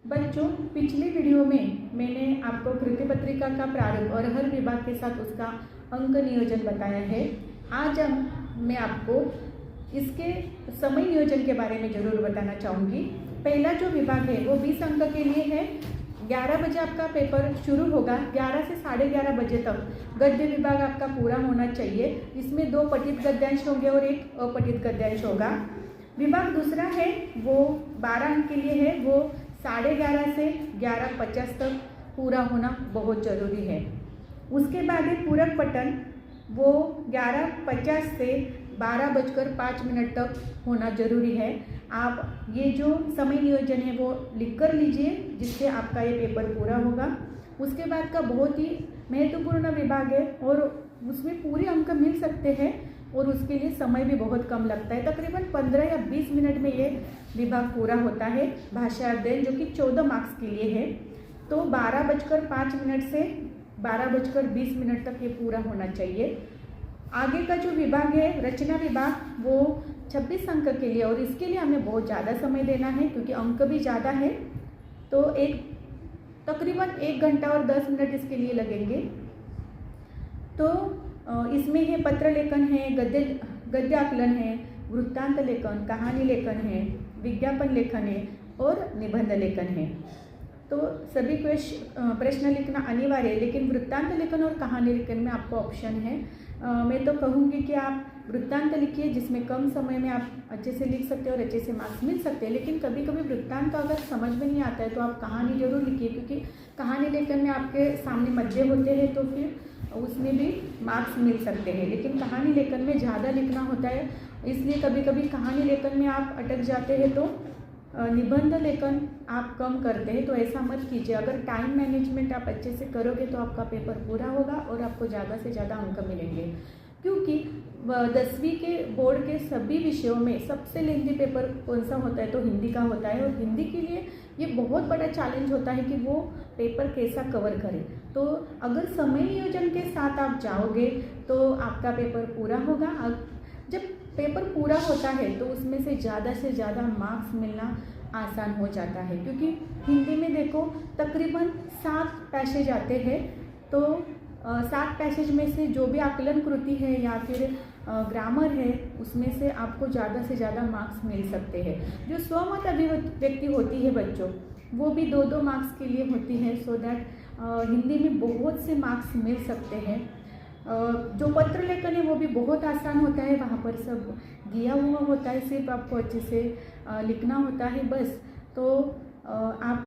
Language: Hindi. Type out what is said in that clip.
बच्चों, पिछले वीडियो में मैंने आपको कृति पत्रिका का प्रारूप और हर विभाग के साथ उसका अंक नियोजन बताया है। आज मैं आपको इसके समय नियोजन के बारे में ज़रूर बताना चाहूँगी। पहला जो विभाग है वो 20 अंक के लिए है। 11 बजे आपका पेपर शुरू होगा। 11 से 11:30 बजे तक गद्य विभाग आपका पूरा होना चाहिए। इसमें 2 पठित गद्यांश होंगे और 1 अपठित गद्यांश होगा। विभाग दूसरा है वो 12 अंक के लिए है। वो 11:30 से 11:50 तक पूरा होना बहुत ज़रूरी है। उसके बाद है पूरक पठन, वो 11:50 से 12:05 तक होना ज़रूरी है। आप ये जो समय नियोजन है वो लिख कर लीजिए, जिससे आपका ये पेपर पूरा होगा। उसके बाद का बहुत ही महत्वपूर्ण विभाग है और उसमें पूरे अंक मिल सकते हैं और उसके लिए समय भी बहुत कम लगता है। तकरीबन 15 या 20 मिनट में ये विभाग पूरा होता है। भाषा अध्ययन जो कि 14 मार्क्स के लिए है। तो 12:05 से 12:20 तक ये पूरा होना चाहिए। आगे का जो विभाग है रचना विभाग, वो 26 अंक के लिए और इसके लिए हमें बहुत ज़्यादा समय देना है क्योंकि अंक भी ज़्यादा है। तो तकरीबन 1 घंटा और 10 मिनट इसके लिए लगेंगे। तो इसमें है पत्र लेखन है, गद्य आकलन है, वृत्तांत लेखन, कहानी लेखन है, विज्ञापन लेखन है और निबंध लेखन है। तो सभी प्रश्न लिखना अनिवार्य है, लेकिन वृत्तांत लेखन और कहानी लेखन में आपको ऑप्शन है। मैं तो कहूँगी कि आप वृत्तांत लिखिए, जिसमें कम समय में आप अच्छे से लिख सकते हैं और अच्छे से मार्क्स मिल सकते हैं। लेकिन कभी कभी वृत्तांत अगर समझ में नहीं आता है तो आप कहानी जरूर लिखिए, क्योंकि कहानी लेखन में आपके सामने मध्य होते हैं तो फिर उसमें भी मार्क्स मिल सकते हैं। लेकिन कहानी लेखन में ज़्यादा लिखना होता है, इसलिए कभी कभी कहानी लेखन में आप अटक जाते हैं तो निबंध लेखन आप कम करते हैं। तो ऐसा मत कीजिए। अगर टाइम मैनेजमेंट आप अच्छे से करोगे तो आपका पेपर पूरा होगा और आपको ज़्यादा से ज़्यादा अंक मिलेंगे। क्योंकि 10वीं के बोर्ड के सभी विषयों में सबसे लेंथी पेपर कौन सा होता है तो हिंदी का होता है, और हिंदी के लिए ये बहुत बड़ा चैलेंज होता है कि वो पेपर कैसा कवर करें। तो अगर समय नियोजन के साथ आप जाओगे तो आपका पेपर पूरा होगा। जब पेपर पूरा होता है तो उसमें से ज़्यादा मार्क्स मिलना आसान हो जाता है, क्योंकि हिंदी में देखो तकरीबन 7 पैसेज आते हैं। तो 7 पैसेज में से जो भी आकलन कृति है या फिर ग्रामर है, उसमें से आपको ज़्यादा से ज़्यादा मार्क्स मिल सकते हैं। जो स्वमत अभिव्यक्ति होती है बच्चों, वो भी 2-2 मार्क्स के लिए होती है। सो दैट हिंदी में बहुत से मार्क्स मिल सकते हैं। जो पत्र लेखन है वो भी बहुत आसान होता है, वहाँ पर सब दिया हुआ होता है, सिर्फ आपको अच्छे से लिखना होता है बस। तो आप